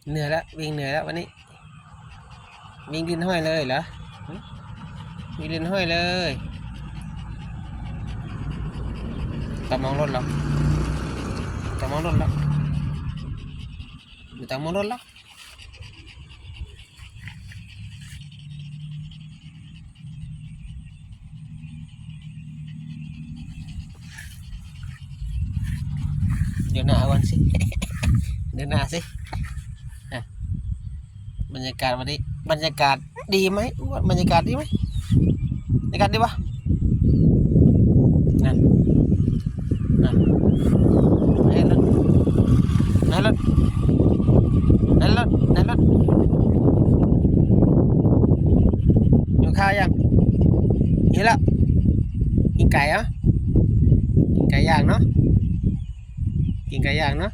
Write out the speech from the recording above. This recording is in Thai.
เหนื่อยแล้ววิ่งเหนื่อยแล้ววันนี้วิ่งดินห้อยเลยเหรอวิ่งดินห้อยเลยต้องมองรถแล้วต้องมองรถแล้วไม่ต้องมองรถแล้วเดี๋ยวหน้าก่อนสิเดี๋ยวหน้าสิบรรยากาศวันนี้บรรยากาศดีไหมบรรยากาศดีไหมบรรยากาศดีปะนั่นนั่นนั่นนั่นรถนั่นรถนั่นรถอยู่ข้าวยังเห็นแล้วกินไก่เหรอกินไก่ย่างเนาะกินไก่ย่างเนาะ